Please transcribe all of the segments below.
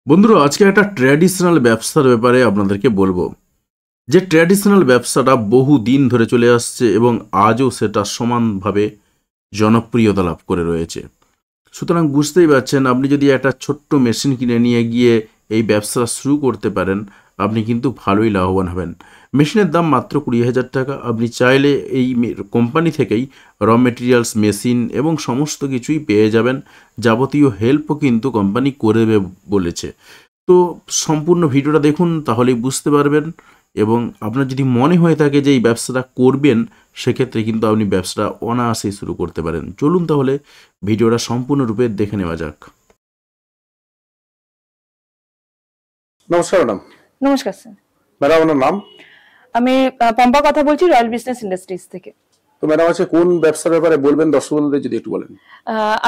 বন্ধুরা, আজকে একটা ট্র্যাডিশনাল ব্যবসার ব্যাপারে আপনাদেরকে বলবো, যে ট্র্যাডিশনাল ব্যবসাটা বহু দিন ধরে চলে আসছে এবং আজও সেটা সমানভাবে জনপ্রিয়তা লাভ করে রয়েছে। সুতরাং বুঝতেই পারছেন, আপনি যদি একটা ছোট্ট মেশিন কিনে নিয়ে গিয়ে এই ব্যবসা শুরু করতে পারেন, আপনি কিন্তু ভালোই লাভবান হবেন। মেশিনের দাম মাত্র 20,000 টাকা। আপনি চাইলে এই কোম্পানি থেকেই র মেটেরিয়ালস, মেশিন এবং সমস্ত কিছুই পেয়ে যাবেন। যাবতীয় হেল্পও কিন্তু কোম্পানি করে দেবে বলেছে। তো সম্পূর্ণ ভিডিওটা দেখুন, তাহলেই বুঝতে পারবেন। এবং আপনার যদি মনে হয়ে থাকে যে এই ব্যবসাটা করবেন, সেক্ষেত্রে কিন্তু আপনি ব্যবসাটা অনায়াসেই শুরু করতে পারেন। চলুন তাহলে ভিডিওটা সম্পূর্ণরূপে দেখে নেওয়া যাক। নমস্কার ম্যাডাম। নমস্কার স্যার। ম্যাডাম, আপনার নাম? আমি পম্পা কথা বলছি, রয়্যাল বিজনেস ইন্ডাস্ট্রিজ থেকে। তো ম্যাডাম, আজকে কোন ব্যবসার ব্যাপারে বলবেন দর্শকদের, যদি একটু বলেন।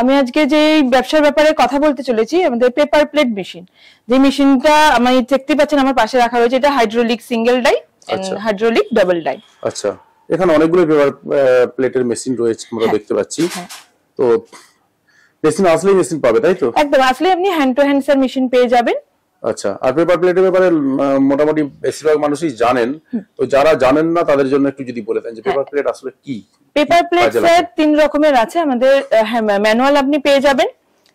আমি আজকে যে ব্যবসার ব্যাপারে কথা বলতে চলেছি, আমাদের পেপার প্লেট মেশিন। যে মেশিনটা আমি দেখতে পাচ্ছেন আমার পাশে রাখা রয়েছে, এটা hydraulic single die, hydraulic double die. আচ্ছা, এখানে অনেকগুলো পেপার প্লেটের মেশিন রয়েছে, আমরা দেখতে পাচ্ছি। তো মেশিন আসলেই মেশিন পাবে, তাই তো? একদম আসলে আপনি hand to hand sir machine পেয়ে যাবেন। আচ্ছা, আর পেপার প্লেটের ব্যাপারে মোটামুটি বেশিরভাগ মানুষই জানেন, তো যারা জানেন না তাদের জন্য একটু যদি বলে দেন যে পেপার প্লেট আসলে কি। পেপার প্লেট স্যার তিন রকমের আছে আমাদের। ম্যানুয়াল আপনি পেয়ে যাবেন,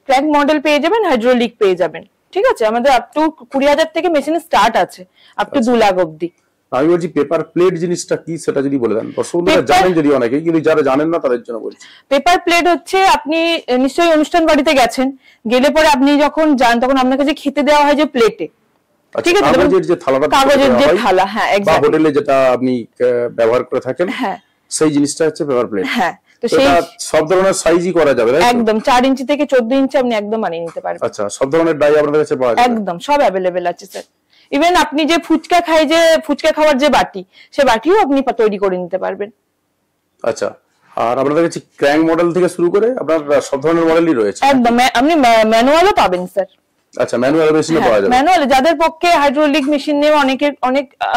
ক্র্যাঙ্ক মডেল পেয়ে যাবেন, হাইড্রোলিক পেয়ে যাবেন। ঠিক আছে, আমাদের আপ টু 20,000 থেকে মেশিন স্টার্ট আছে, আপ টু 2 লাখ অবধি। আমি বলছি পেপার প্লেট জিনিসটা কি, সেটা যদি বলে দেন। দর্শকরা জানেন যদি অনেকে, কিন্তু যারা জানেন না তাদের জন্য বলছি। পেপার প্লেট হচ্ছে, আপনি নিশ্চয়ই অনুষ্ঠান বাড়িতে গেছেন, গেলে পরে আপনি যখন যান তখন আপনাকে যে খেতে দেওয়া হয় যে প্লেটে, ঠিক আছে, কাগজের যে থালাটা, কাগজের যে থালা, হ্যাঁ, বা হোটেলে যেটা আপনি ব্যবহার করে থাকেন, হ্যাঁ, সেই জিনিসটা হচ্ছে পেপার প্লেট। হ্যাঁ, তো সেই সব ধরনের সাইজই করা যাবে, তাই তো? একদম 4 ইঞ্চি থেকে 14 ইঞ্চি আপনি একদম বানিয়ে নিতে পারবেন। আচ্ছা, সব ধরনের ডাই আপনাদের কাছে পাওয়া যাবে? একদম সব अवेलेबल আছে স্যার। ইভেন আপনি যে ফুচকা খাই, যে ফুচকা খাওয়ার যে বাটি, সে বাটিও আপনি তৈরি করে নিতে পারবেন। আচ্ছা, আর আপনাদের কাছে ক্র্যাঙ্ক মডেল থেকে শুরু করে আপনার সব ধরনের মডেলই রয়েছে? একদম, আপনি ম্যানুয়ালও পাবেন স্যার। আচ্ছা, ম্যানুয়াল মেশিনও পাওয়া যাবে। ম্যানুয়াল যাদের পক্ষে হাইড্রোলিক মেশিন নেওয়া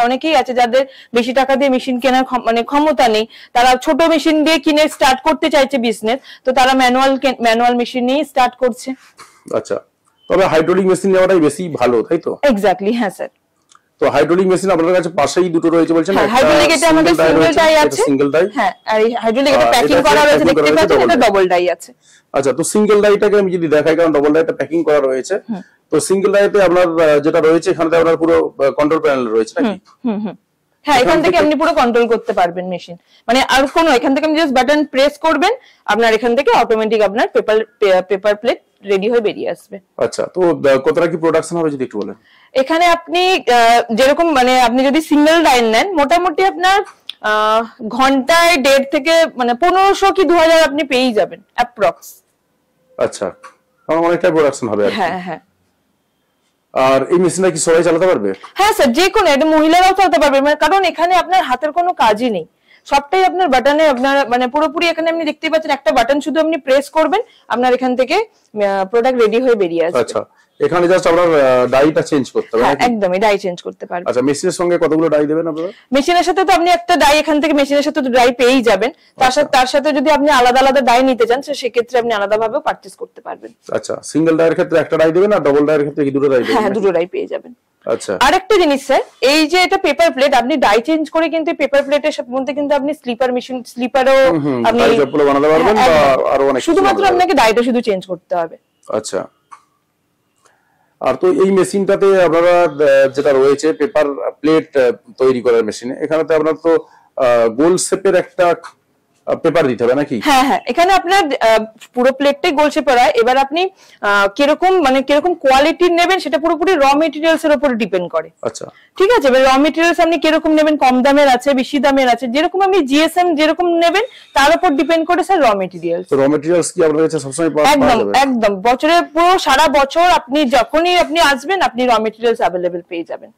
অনেকেই আছে, যাদের বেশি টাকা দিয়ে মেশিন কেনার ক্ষমতা নেই, তারা ছোট মেশিন দিয়ে কিনে স্টার্ট করতে চাইছে বিজনেস, তো তারা ম্যানুয়াল মেশিন নিয়ে স্টার্ট করছে। আচ্ছা, তবে হাইড্রোলিক মেশিন নেওয়াটাই বেশি ভালো, তাই তো? এক্স্যাক্টলি, হ্যাঁ স্যার। তো হাইড্রোলিক মেশিন আপনাদের কাছে পাশেই দুটো রয়েছে বলছেন? হাইড্রোলিক এটা আমাদের সিঙ্গেল ডাই আছে, সিঙ্গেল ডাই। হ্যাঁ, আর এই হাইড্রোলিক এটা প্যাকিং করা রয়েছে, দেখতে পাচ্ছেন, এটা ডাবল ডাই আছে। আচ্ছা, তো সিঙ্গেল ডাইটাকে আমি যদি দেখাই, কারণ ডাবল ডাইটা প্যাকিং করা রয়েছে, তো সিঙ্গেল ডাইতে আপনার যেটা রয়েছে, এখানে আপনার পুরো কন্ট্রোল প্যানেল রয়েছে নাকি? হ্যাঁ, এখান থেকে আপনি পুরো কন্ট্রোল করতে পারবেন মেশিন, মানে আর কোনো, এখান থেকে আপনি জাস্ট বাটন প্রেস করবেন, আপনার এখান থেকে অটোমেটিক আপনার পেপার প্লেট রেডি হয়ে বেরিয়ে আসবে। আচ্ছা, তো কতটা কি প্রোডাকশন হবে যদি একটু বলেন। এখানে আপনি যেরকম, মানে আপনি যদি সিঙ্গেল ডাই নেন, মোটামুটি আপনার ঘন্টায় 1.5 থেকে 1500 কি 2000 আপনি পেয়েই যাবেন অ্যাপ্রক্স। আচ্ছা, অনেকটা প্রোডাকশন হবে। হ্যাঁ, হ্যাঁ। আর এই মেশিনটা কি সবাই চালাতে পারবে? হ্যাঁ স্যার, যে কোনো, এটা মহিলারাও চালাতে পারবে, কারণ এখানে আপনার হাতের কোনো কাজই নেই, সবটাই আপনার বাটনে, আপনার মানে পুরোপুরি এখানে আপনি দেখতে পাচ্ছেন, একটা বাটন শুধু আপনি প্রেস করবেন, আপনার এখান থেকে প্রোডাক্ট রেডি হয়ে বেরিয়ে আসবে। আচ্ছা, এখানে জাস্ট আপনার ডাইটা চেঞ্জ করতে হবে? হ্যাঁ, একদমই ডাই চেঞ্জ করতে পারবেন। আচ্ছা, মেশিনের সঙ্গে কতগুলো ডাই দেবেন আপনারা? মেশিনের সাথে তো আপনি একটা ডাই এখান থেকে মেশিনের সাথে তো ডাই পেয়েই যাবেন, তার সাথে যদি আপনি আলাদা আলাদা ডাই নিতে চান, সেক্ষেত্রে আপনি আলাদাভাবেও পারচেজ করতে পারবেন। আচ্ছা, সিঙ্গেল ডাইয়ের ক্ষেত্রে একটা ডাই দেবেন, আর ডাবল ডাইয়ের ক্ষেত্রে কি দুটো ডাই দেবেন? হ্যাঁ, দুটো ডাই পেয়ে যাবেন। আচ্ছা, আরেকটা জিনিস স্যার, এই যে এটা পেপার প্লেট, আপনি ডাই চেঞ্জ করে কিন্তু পেপার প্লেটের মধ্যে কিন্তু আপনি স্লিপারও আপনি বানাতে পারবেন, বা আরো অনেক, শুধুমাত্র আপনাকে ডাইটা শুধু চেঞ্জ করতে হবে। আচ্ছা, আর তো এই মেশিনটাতে আপনারা যেটা রয়েছে পেপার প্লেট তৈরি করার মেশিনে, এখানে তো আপনার তো গোল শেপের একটা পেপার দিতে হবে নাকি? হ্যাঁ, হ্যাঁ, এখানে আপনার পুরো প্লেটটাই গোল শেপের হয়। এবার আপনি কিরকম কোয়ালিটির নেবেন, সেটা পুরোপুরি র মেটেরিয়ালস এর উপর ডিপেন্ড করে। আচ্ছা, ঠিক আছে, এবার র মেটেরিয়ালস আপনি কিরকম নেবেন, কম দামের আছে, বেশি দামের আছে, যেরকম আপনি জিএসএম যেরকম নেবেন তার উপর ডিপেন্ড করে স্যার র মেটেরিয়ালস। তো র মেটেরিয়ালস কি আপনাদের কাছে সবসময় পাওয়া যাবে? একদম, একদম, বছরে পুরো সারা বছর আপনি যখনই আপনি আসবেন, আপনি র মেটেরিয়ালস अवेलेबल পেয়ে যাবেন।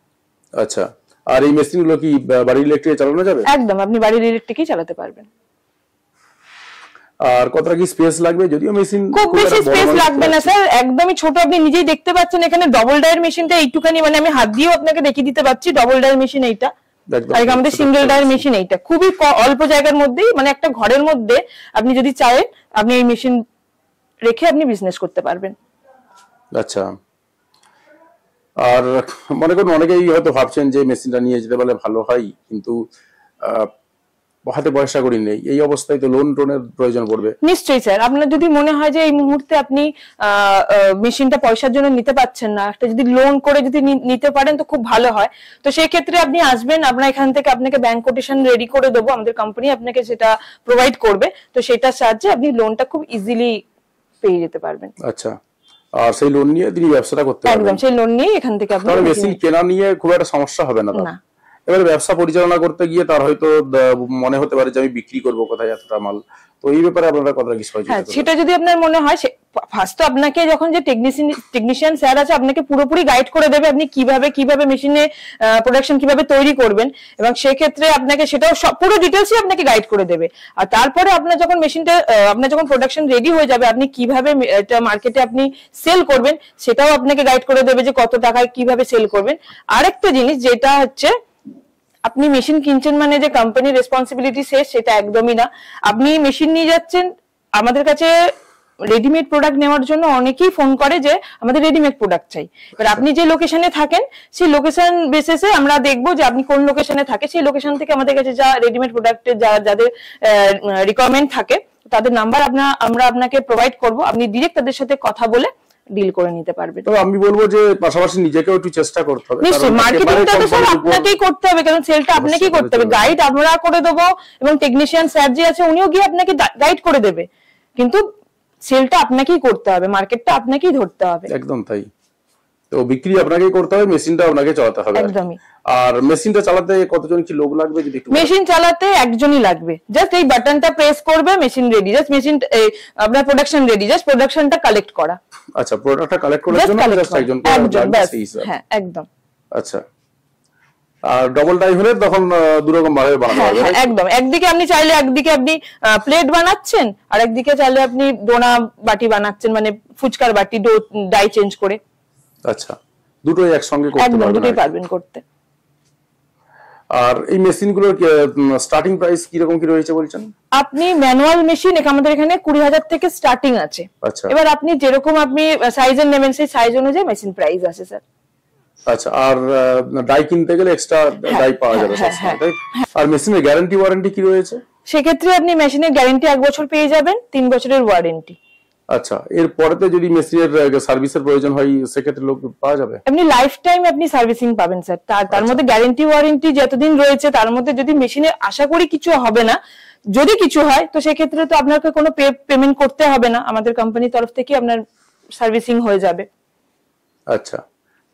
আচ্ছা, আর এই মেশিনগুলো কি বাড়ির ইলেকট্রিকে চালানো যাবে? একদম, আপনি বাড়ির ইলেকট্রিকই চালাতে পারবেন। আর কতটা কি স্পেস লাগবে? যদিও মেশিন খুব বেশি স্পেস লাগবে না স্যার, একদমই ছোট, আপনি নিজেই দেখতে পাচ্ছেন এখানে ডবল ডাইয়ের মেশিনটা এইটুখানি, মানে আমি হাত দিয়েও আপনাকে দেখিয়ে দিতে পারছি, ডবল ডাইয়ের মেশিন এইটা, আর আমাদের সিঙ্গেল ডাইয়ের মেশিন এইটা। খুবই অল্প জায়গার মধ্যেই, মানে একটা ঘরের মধ্যে আপনি যদি চাইেন, আপনি এই মেশিন রেখে আপনি বিজনেস করতে পারবেন। আচ্ছা, আর মনে করুন অনেকেই হয়তো ভাবছেন যে মেশিনটা নিয়ে যেতে পারলে ভালো হয়, কিন্তু হাতে পয়সা করি নেই, এই অবস্থায় তো লোন টোনের প্রয়োজন পড়বে। নিশ্চয়ই স্যার, আপনার যদি মনে হয় যে এই মুহূর্তে আপনি মেশিনটা পয়সার জন্য নিতে পারছেন না, একটা যদি লোন করে যদি নিতে পারেন তো খুব ভালো হয়। তো সেই ক্ষেত্রে আপনি আসবেন, আমরা এখান থেকে আপনাকে ব্যাংক কোটেশন রেডি করে দেবো, আমাদের কোম্পানি আপনাকে সেটা প্রোভাইড করবে। তো সেটার সাহায্যে আপনি লোনটা খুব ইজিলি পেয়ে যেতে পারবেন। আচ্ছা, আর সেই লোন নিয়ে তিনি ব্যবসাটা করতে পারবেন। একদম, সেই লোন নিয়ে এখান থেকে আপনি মেশিন কেনা নিয়ে খুব একটা সমস্যা হবে না। না, এবারে ব্যবসা পরিচালনা করতে গিয়ে তার হয়তো মনে হতে পারে যে আমি বিক্রি করব কোথায় এতটা মাল, তো এই ব্যাপারে আপনারা কতটা কি সহযোগিতা করবেন? সেটা যদি আপনার মনে হয়, ফার্স্ট তো আপনাকে যখন যে টেকনিশিয়ান স্যার আছে আপনাকে পুরোপুরি গাইড করে দেবে আপনি কিভাবে মেশিনে প্রোডাকশন কিভাবে তৈরি করবেন, এবং সেই ক্ষেত্রে আপনাকে সেটাও পুরো ডিটেলসই আপনাকে গাইড করে দেবে। আর তারপরে আপনার যখন মেশিনটা আপনার যখন প্রোডাকশন রেডি হয়ে যাবে, আপনি কিভাবে এটা মার্কেটে আপনি সেল করবেন সেটাও আপনাকে গাইড করে দেবে যে কত টাকায় কিভাবে সেল করবেন। আরেকটা জিনিস যেটা হচ্ছে, আপনি মেশিন কিনছেন মানে যে কোম্পানির রেসপন্সিবিলিটি শেষ, সেটা একদমই না। আপনি মেশিন নিয়ে যাচ্ছেন, আমাদের কাছে রেডিমেড প্রোডাক্ট নেওয়ার জন্য অনেকেই ফোন করে যে আমাদের রেডিমেড প্রোডাক্ট চাই। এবার আপনি যে লোকেশনে থাকেন সেই লোকেশন বেসিসে আমরা দেখবো যে আপনি কোন লোকেশনে থাকে, সেই লোকেশন থেকে আমাদের কাছে যা রেডিমেড প্রোডাক্টের যাদের রিকোয়ারমেন্ট থাকে তাদের নাম্বার আমরা আপনাকে প্রোভাইড করব, আপনি ডিরেক্ট তাদের সাথে কথা বলে ডিল করে নিতে পারবেন। তো আমি বলবো যে পাশাপাশি নিজেকেও একটু চেষ্টা করতে হবে। নিশ্চয়ই, মার্কেটিংটা তো স্যার আপনাকেই করতে হবে, কারণ সেলটা আপনাকেই করতে হবে। গাইড আমরা করে দেবো এবং টেকনিশিয়ান স্যার যে আছে উনিও গিয়ে আপনাকে গাইড করে দেবে, কিন্তু সেলটা আপনাকেই করতে হবে, মার্কেটটা আপনাকেই ধরতে হবে। একদম তাই। তো বিক্রি আপনাকেই করতে হবে, মেশিনটা আপনাকে চালাতে হবে। একদমই। আর মেশিনটা চালাতে কতজন কি লোক লাগবে যদি একটু? মেশিন চালাতে একজনই লাগবে, জাস্ট এই বাটনটা প্রেস করবে, মেশিন রেডি, জাস্ট মেশিন আপনার প্রোডাকশন রেডি, জাস্ট প্রোডাকশনটা কালেক্ট করা। আচ্ছা, প্রোডাক্টটা কালেক্ট করার জন্য জাস্ট একজন লাগবে। হ্যাঁ, একদম। আচ্ছা, আর ডবল ডাই হলে তখন দুরকম ভাবে বানানো হবে। হ্যাঁ, একদম। একদিকে আপনি চাইলে একদিকে আপনি প্লেট বানাচ্ছেন, আর একদিকে চাইলে আপনি ডোনা বাটি বানাচ্ছেন, মানে ফুচকার বাটি ডাই চেঞ্জ করে। আচ্ছা, দুটোই একসঙ্গে করতে পারবেন? একদম, দুটোই পারবেন করতে। আর এই মেশিনগুলোর স্টার্টিং প্রাইস কি রকম কি রয়েছে বলছেন? আপনি ম্যানুয়াল মেশিন আমাদের এখানে 20,000 থেকে স্টার্টিং আছে। আচ্ছা, এবার আপনি যেরকম আপনি সাইজের নেবেন সেই সাইজ অনুযায়ী মেশিন প্রাইস আছে স্যার। আচ্ছা, আর ডাই কিনতে গেলে এক্সট্রা ডাই পাওয়া যাবে সবসময়, তাই? আর মেশিনের গ্যারান্টি ওয়ারেন্টি কি রয়েছে? সেক্ষেত্রে আপনি মেশিনের গ্যারান্টি 1 বছর পেয়ে যাবেন, 3 বছরের ওয়ারেন্টি। আচ্ছা, এর পরেতে যদি মেশিনের সার্ভিসের প্রয়োজন হয় সেক্ষেত্রে লোক পাওয়া যাবে? আপনি লাইফ টাইম আপনি সার্ভিসিং পাবেন স্যার। তার মধ্যে গ্যারান্টি ওয়ারেন্টি যতদিন রয়েছে তার মধ্যে যদি মেশিনে আশা করি কিছু হবে না, যদি কিছু হয় তো সেক্ষেত্রে তো আপনাকে কোনো পেমেন্ট করতে হবে না, আমাদের কোম্পানির তরফ থেকে আপনার সার্ভিসিং হয়ে যাবে। আচ্ছা,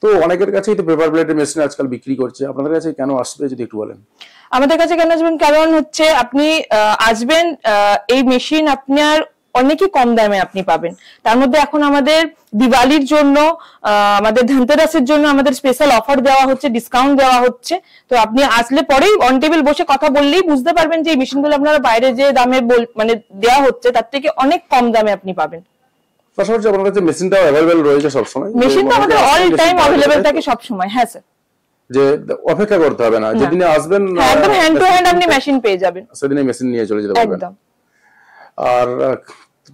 তো অনেকের কাছেই তো পেপার প্লেটের মেশিন আজকাল বিক্রি করছে, আপনাদের কাছে কেন আসবে যদি একটু বলেন? আমাদের কাছে কেন আসবেন, কারণ হচ্ছে আপনি আসবেন, এই মেশিন আপনার অনেকই কম দামে আপনি পাবেন। তার মধ্যে এখন আমাদের দিওয়ালির জন্য, আমাদের ধনতেরাসের জন্য আমাদের স্পেশাল অফার দেওয়া হচ্ছে, ডিসকাউন্ট দেওয়া হচ্ছে। তো আপনি আসলে পরেই অন টেবিল বসে কথা বললেই বুঝতে পারবেন যে এই মেশিনগুলো আপনারা বাইরে যে দামে মানে দেওয়া হচ্ছে তার থেকে অনেক কম দামে আপনি পাবেন। পাশাপাশি আপনার কাছে মেশিনটাও অ্যাভেলেবল রয়েছে সব সময়? মেশিনটা আমাদের অল টাইম অ্যাভেলেবল থাকে সব সময়। হ্যাঁ স্যার, যে অপেক্ষা করতে হবে না, যেদিনে আসবেন একদম হ্যান্ড টু হ্যান্ড আপনি মেশিন পেয়ে যাবেন, সেদিনে মেশিন নিয়ে চলে যেতে পারবেন। একদম। আর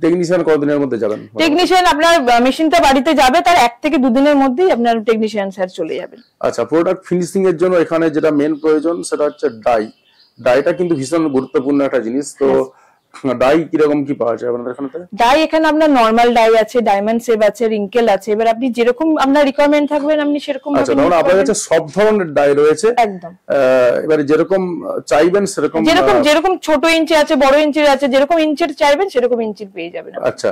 টেকনিশিয়ান কতদিনের মধ্যে যাবেন? টেকনিশিয়ান আপনার মেশিনটা বাড়িতে যাবে তার 1 থেকে 2 দিনের মধ্যেই আপনার টেকনিশিয়ান স্যার চলে যাবেন। আচ্ছা, প্রোডাক্ট ফিনিশিং এর জন্য এখানে যেটা মেন প্রয়োজন সেটা হচ্ছে ডাই। ডাইটা কিন্তু ভীষণ গুরুত্বপূর্ণ একটা জিনিস। তো ডাই কিরকম কি পাওয়া যায় আপনাদের এখানে? ডাই এখানে আপনার নরমাল ডাই আছে, ডায়মন্ড শেপ আছে, রিঙ্কেল আছে। এবার আপনি যেরকম আপনার রিকোয়ারমেন্ট থাকবেন আপনি সেরকম ভাবে। আচ্ছা, তাহলে আপনাদের কাছে সব ধরনের ডাই রয়েছে? একদম। এবারে যেরকম চাইবেন সেরকম, যেরকম ছোট ইঞ্চি আছে, বড় ইঞ্চির আছে, যেরকম ইঞ্চির চাইবেন সেরকম ইঞ্চির পেয়ে যাবেন। আচ্ছা,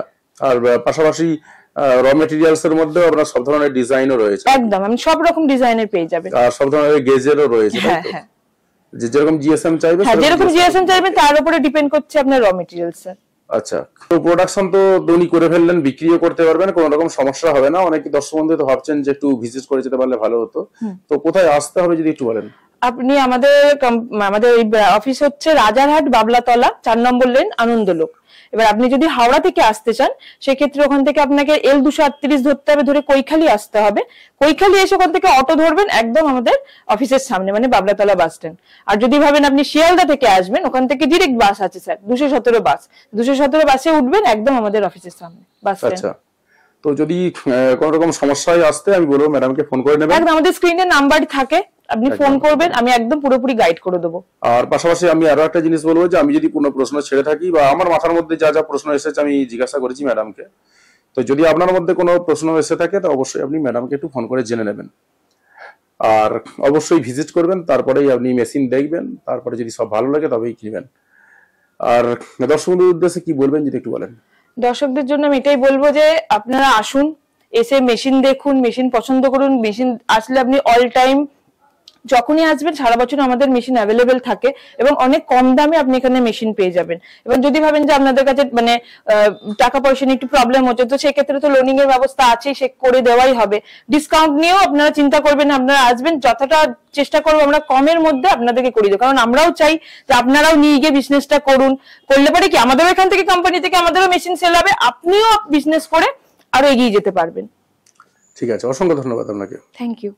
আর পাশাপাশি র মেটেরিয়ালস এর মধ্যে আপনার সব ধরনের ডিজাইনও রয়েছে? একদম, আপনি সব রকম ডিজাইনের পেয়ে যাবেন। আর সব ধরনের গেজেরও রয়েছে? হ্যাঁ হ্যাঁ, যেরকম জিএসএম চাইবেন? হ্যাঁ, যেরকম জিএসএম চাইবেন তার উপরে ডিপেন্ড করছে আপনার র মেটেরিয়ালস স্যার। আচ্ছা, তো প্রোডাকশন তো উনি করে ফেললেন, বিক্রিও করতে পারবেন, কোনো রকম সমস্যা হবে না। অনেকে দর্শক বন্ধু তো ভাবছেন যে একটু ভিজিট করে যেতে পারলে ভালো হতো, তো কোথায় আসতে হবে যদি একটু বলেন? আপনি আমাদের অফিস হচ্ছে রাজারহাট বাবলাতলা 4 নম্বর লেন আনন্দলোক। এবার আপনি যদি হাওড়া থেকে আসতে চান সেক্ষেত্রে ওখান থেকে আপনাকে L238 ধরতে হবে, ধরে কৈখালি আসতে হবে। কৈখালি এসে ওখান থেকে অটো ধরবেন একদম আমাদের অফিসের সামনে, মানে বাবলাতলা বাস স্ট্যান্ড। আর যদি ভাবেন আপনি শিয়ালদা থেকে আসবেন, ওখান থেকে ডিরেক্ট বাস আছে স্যার, 217 বাস, 217 বাসে উঠবেন একদম আমাদের অফিসের সামনে বাস স্ট্যান্ড। আচ্ছা, তো যদি কোনো রকম সমস্যায় আসতে আমি বলবো ম্যাডামকে ফোন করে নেবেন। একদম আমাদের স্ক্রিনে নাম্বার থাকে, আপনি ফোন করবেন, আমি একদম পুরোপুরি গাইড করে দেবো। আর পাশাপাশি আমি আরো একটা জিনিস বলবো যে আমি যদি কোনো প্রশ্ন ছেড়ে থাকি বা আমার মাথার মধ্যে যা যা প্রশ্ন এসেছে আমি জিজ্ঞাসা করেছি ম্যাডামকে, তো যদি আপনার মধ্যে কোনো প্রশ্ন এসে থাকে তো অবশ্যই আপনি ম্যাডামকে একটু ফোন করে জেনে নেবেন। আর অবশ্যই ভিজিট করবেন, তারপরেই আপনি মেশিন দেখবেন, তারপরে যদি সব ভালো লাগে তবেই কিনবেন। আর দর্শকদের উদ্দেশ্যে কি বলবেন যদি একটু বলেন? দর্শকদের জন্য আমি এটাই বলবো যে আপনারা আসুন, এসে মেশিন দেখুন, মেশিন পছন্দ করুন। মেশিন আসলে আপনি অল টাইম যখনই আসবেন সারা বছর আমাদের মেশিন অ্যাভেলেবেল থাকে এবং অনেক কম দামে আপনি এখানে মেশিন পেয়ে যাবেন। এবং যদি ভাবেন যে আপনাদের কাছে মানে টাকা পয়সা নিয়ে একটু প্রবলেম হচ্ছে, তো সেক্ষেত্রে তো লোনিং এর ব্যবস্থা আছেই, সে করে দেওয়াই হবে। ডিসকাউন্ট নিয়েও আপনারা চিন্তা করবেন, আপনারা আসবেন, যতটা চেষ্টা করবো আমরা কমের মধ্যে আপনাদেরকে করে দেবো। কারণ আমরাও চাই যে আপনারাও নিয়ে গিয়ে বিজনেসটা করুন, করলে পরে কি আমাদেরও এখান থেকে কোম্পানি থেকে আমাদেরও মেশিন সেল হবে, আপনিও বিজনেস করে আরো এগিয়ে যেতে পারবেন। ঠিক আছে, অসংখ্য ধন্যবাদ আপনাকে। Thank you.